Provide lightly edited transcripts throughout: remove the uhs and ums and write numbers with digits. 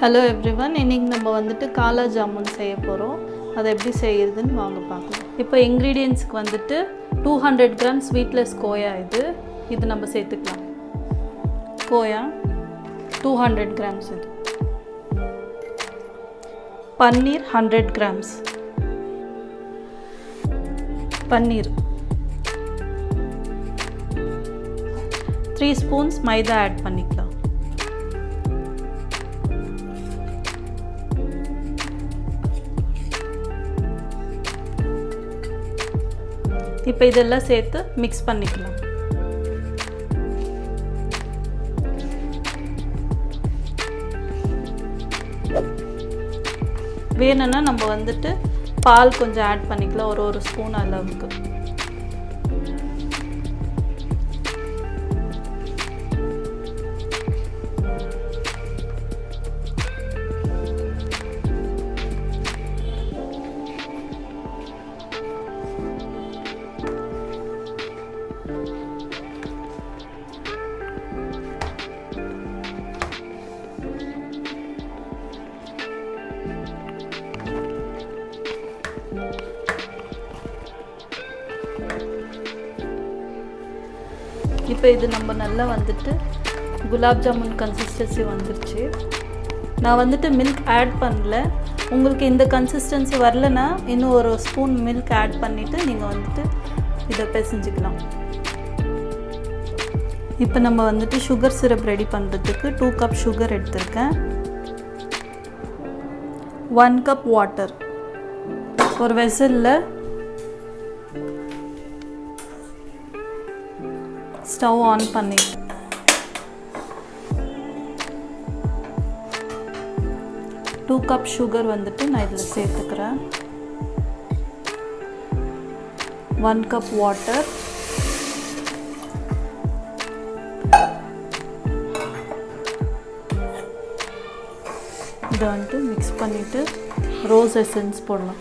Hello everyone, இன்னைக்கு நம்ம வந்துட்டு காலா ஜாமுன் செய்ய போறோம். அதை எப்படி செய்யறதுன்னு வாங்க பார்க்கலாம். இப்போ இன்கிரிடியன்ட்ஸ்க்கு வந்துட்டு 200 கிராம் ஸ்வீட்லெஸ் கோயா இது நம்ம சேர்த்துக்கலாம். கோயா 200 கிராம்ஸ் இது. பன்னீர் 100 கிராம்ஸ். பன்னீர் 3 ஸ்பூன்ஸ் மைதா ஆட் பண்ணிக்கலாம். இப்போ இதெல்லாம் சேர்த்து மிக்ஸ் பண்ணிக்கலாம். வேணும்னா நம்ம வந்துட்டு பால் கொஞ்சம் ஆட் பண்ணிக்கலாம், ஒரு ஸ்பூன் அளவுக்கு. இப்போ இது நம்ம நல்லா வந்துட்டு குலாப் ஜாமுன் கன்சிஸ்டன்சி வந்துருச்சு. நான் வந்துட்டு மில்க் ஆட் பண்ணல. உங்களுக்கு இந்த கன்சிஸ்டன்சி வரலன்னா இன்னும் ஒரு ஸ்பூன் மில்க் ஆட் பண்ணிவிட்டு நீங்கள் வந்துட்டு இதை பிசைஞ்சிக்கலாம். இப்போ நம்ம வந்துட்டு சுகர் சிரப் ரெடி பண்ணுறதுக்கு 2 கப் சுகர் எடுத்திருக்கேன். 1 கப் வாட்டர். ஒரு வெசலில் ஸ்டவ் ஆன் பண்ணி டூ கப் சுகர் வந்துட்டு நான் இதில் சேர்த்துக்கிறேன். 1 கப் வாட்டர், இதை வந்துட்டு மிக்ஸ் பண்ணிவிட்டு ரோஸ் எசன்ஸ் போடலாம்.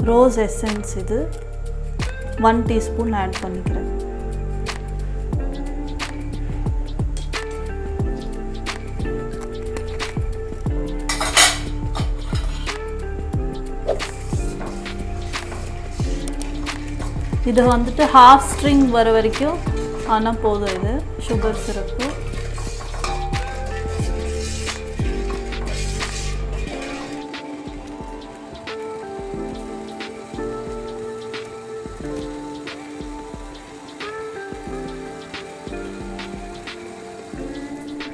ரோஸ் எசன்ஸ் இது 1 டீஸ்பூன் ஆட் பண்ணிக்கிறேன். இது வந்துட்டு ஹாஃப் ஸ்ட்ரிங் வர வரைக்கும் ஆனால் போதும். இது சுகர் சிரப்பு.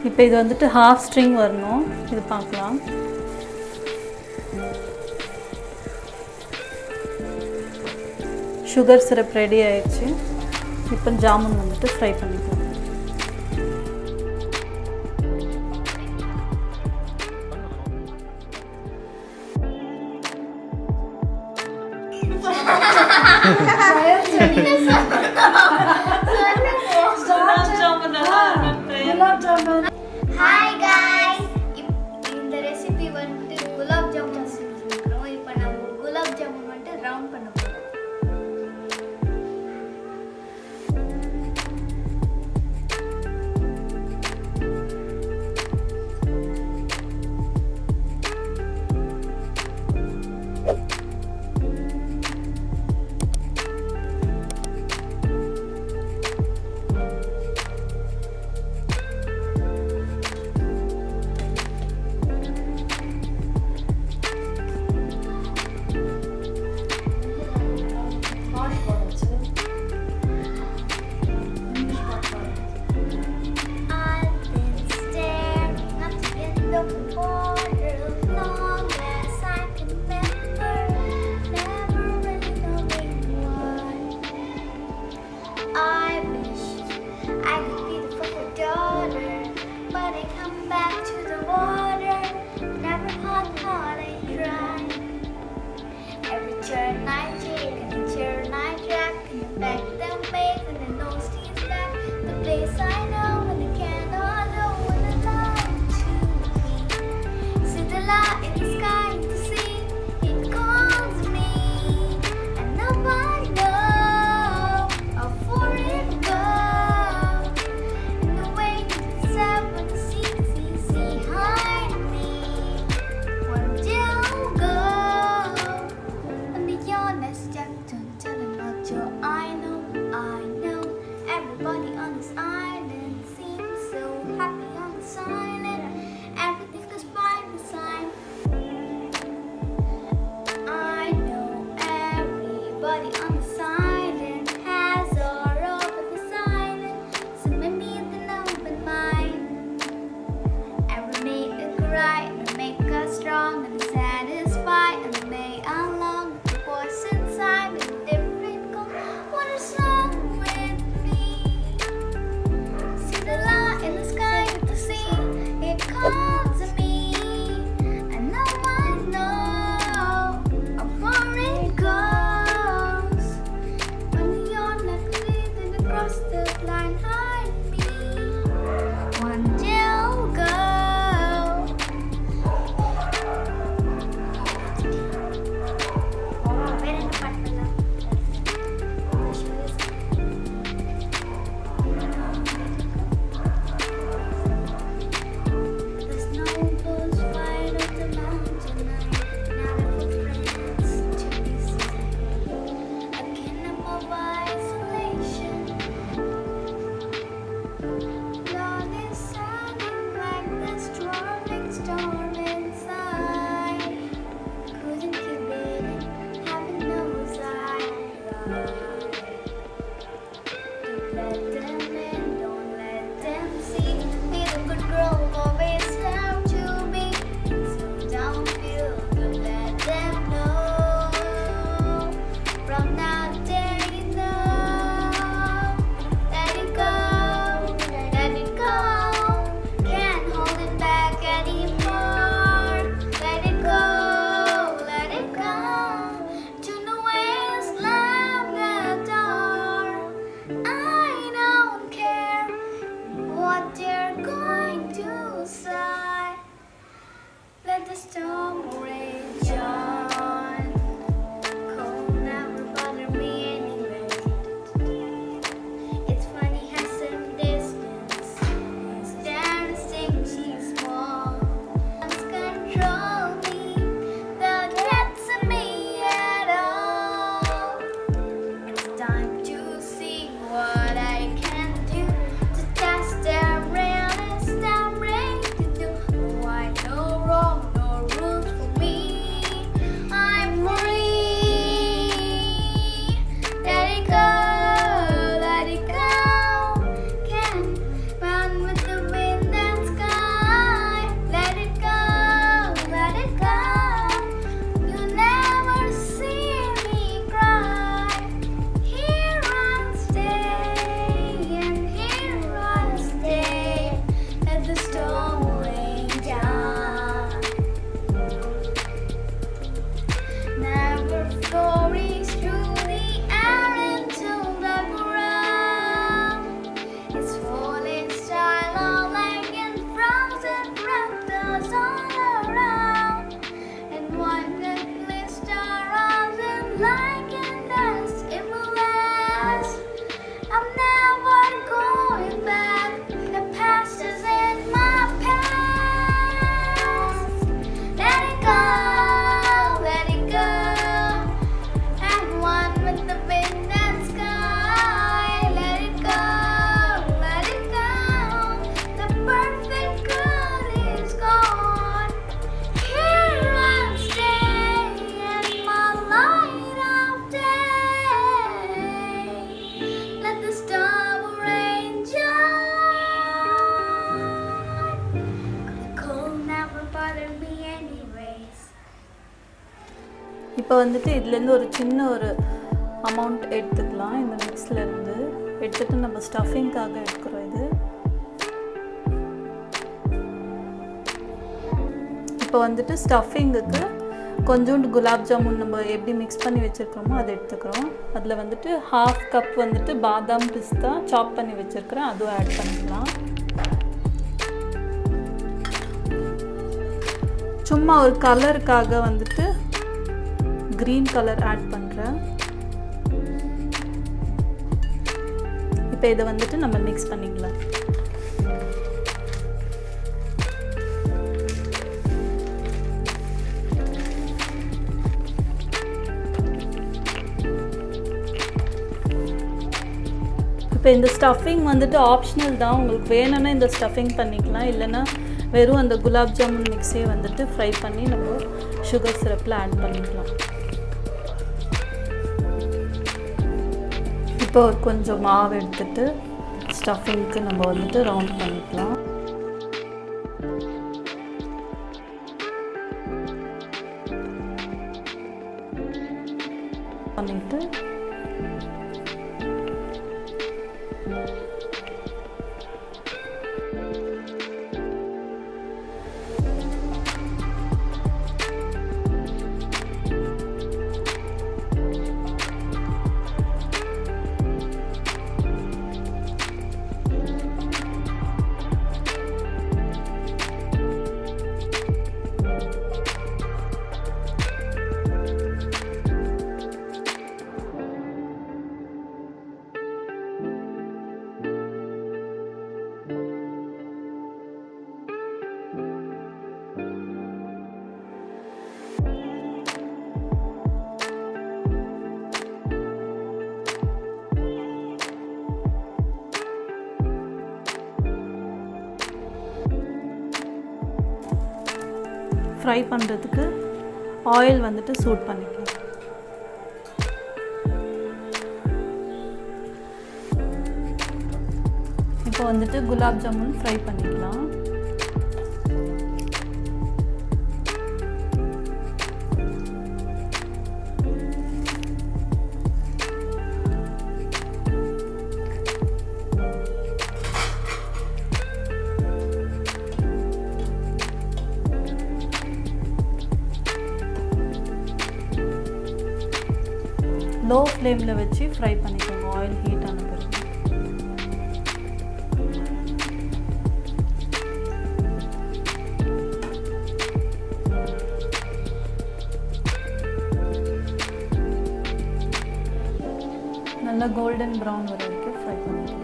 இப்போ இது வந்துட்டு ஹாஃப் ஸ்ட்ரிங் வரணும். இது பார்க்கலாம். சுகர் சிரப் ரெடி ஆயிடுச்சு. இப்போ ஜாமுன் வந்துட்டு ஃப்ரை பண்ணிக்கலாம். Hi guys, இந்த ரெசிபி வந்து குலாப் ஜாமுன் செஞ்சிருக்கோம். இப்போ நம்ம குலாப் ஜாமுன் வந்து ரவுண்ட் பண்ண போறோம். in the sky to see. It calls me, and nobody knows how far it goes. In the way to the south of the sea behind me. One day I'll go, and beyond that step to telling about your I know. Everybody on this island seems so happy on this island. Everything goes by the sign. I know everybody on this island has all over this island. So maybe they know but mine. And we make it right and make us strong and satisfied and may along the voice inside with a different goal. What a song with me. See the light in the sky to see. It calls to me. And now I know how far it goes. When you're not leading across the line, hide me. One day I'll go. The snow blows wide up the mountain night. Now the footprints to be seen. A kingdom of isolation. Love is sounding like the storming storm inside. Couldn't keep it in, heaven knows I lied. Don't let them in, don't let them see. Be the good girl always have to be. So don't feel, don't let them know. From now they know. Let it go, let it go. Can't hold it back anymore. Let it go, let it go. To the ways, slam the door. I don't care what they're going to say. Let the storm rage on. Cold never bother me anyway. It's funny how some distance is there to think she's small. Doesn't control me, don't get to me at all. It's time to see what I can do to test their realness, their rate to do. Oh, I know wrong, no rules for me. I'm free. Let it go, let it go. Can't run with the wind and sky. Let it go, let it go. You'll never see me cry. Here I stay, and here I stay. Let the storm rage on. Never flourish through the air into the ground. It's falling style like in frozen fractals all around. And one that blisters and like in dust, it will last. I'm never going back. The past is in my past. Let it go, let it go. And one with the wind and sky. Let it go, let it go. The perfect good is gone. Here I stay in my light of day. Let the storm rage on. The cold never bothered me anyways. இப்போ வந்துட்டு இதுலேருந்து ஒரு சின்ன ஒரு amount எடுத்துக்கலாம். இந்த மிக்ஸில் இருந்து எடுத்துகிட்டு நம்ம ஸ்டஃபிங்காக எடுக்கிறோம். இது இப்போ வந்துட்டு ஸ்டஃபிங்குக்கு கொஞ்சோண்டு குலாப் ஜாமுன் நம்ம எப்படி மிக்ஸ் பண்ணி வச்சுருக்கிறோமோ அதை எடுத்துக்கிறோம். அதில் வந்துட்டு 1/2 கப் வந்துட்டு பாதாம் பிஸ்தா சாப் பண்ணி வச்சுருக்கிறேன், அதுவும் ஆட் பண்ணிக்கலாம். சும்மா சும்மா ஒரு கலருக்காக வந்துட்டு க்ரீன் கலர் ஆட் பண்ணுறேன். இப்போ இதை வந்துட்டு நம்ம மிக்ஸ் பண்ணிக்கலாம். இப்போ இந்த ஸ்டஃபிங் வந்துட்டு ஆப்ஷனல் தான். உங்களுக்கு வேணும்னா இந்த ஸ்டஃபிங் பண்ணிக்கலாம், இல்லைன்னா வெறும் அந்த குலாப் ஜாமுன் மிக்ஸே வந்துட்டு ஃப்ரை பண்ணி நம்ம சுகர் சிரப்பில் ஆட் பண்ணிக்கலாம். இப்போ கொஞ்சம் மாவு எடுத்துட்டு ஸ்டஃபிங்க்கு நம்ம வந்துட்டு ரவுண்ட் பண்ணிக்கலாம். பண்ணிட்டு ஃப்ரை பண்ணுறதுக்கு ஆயில் வந்துட்டு சூட் பண்ணிக்கலாம். இப்போ வந்துட்டு குலாப் ஜாமுன் ஃப்ரை பண்ணிக்கலாம். லோ ஃப்ளேமில் வச்சு ஃப்ரை பண்ணிக்கோங்க ஆயில் ஹீட் ஆன பிறகு. நல்லா கோல்டன் ப்ரௌன் வர வரைக்கும் ஃப்ரை பண்ணிக்கலாம்.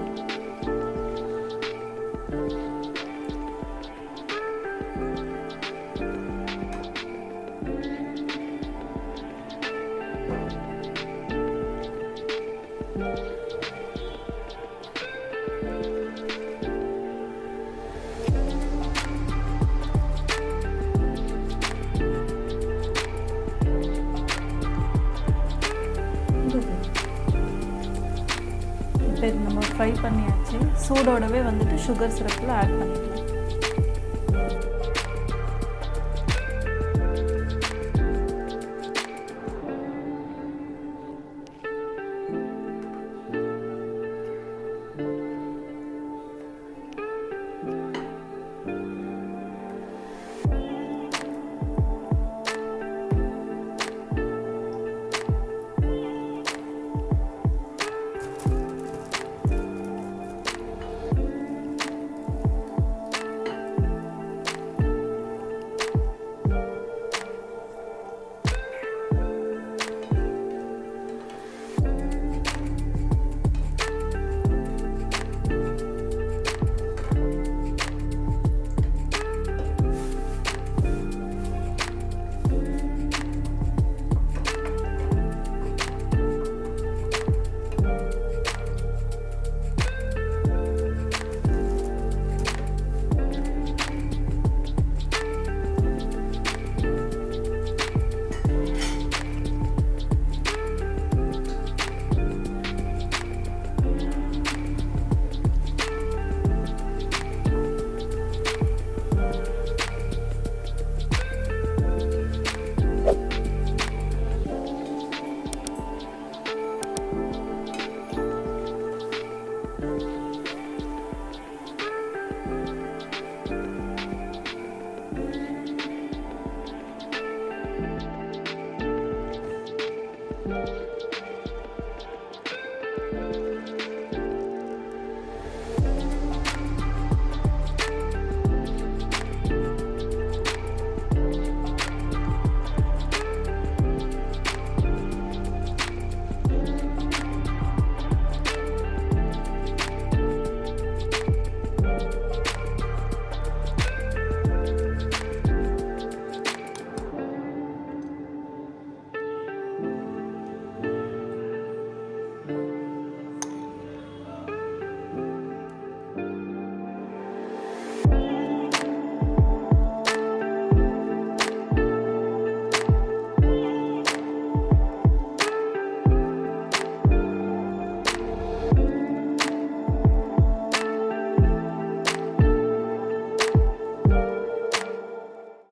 இப்போ இது நம்ம ஃப்ரை பண்ணியாச்சு. சூடோடவே வந்துட்டு சுகர் சிரப்பில் ஆட் பண்ணிக்கலாம்.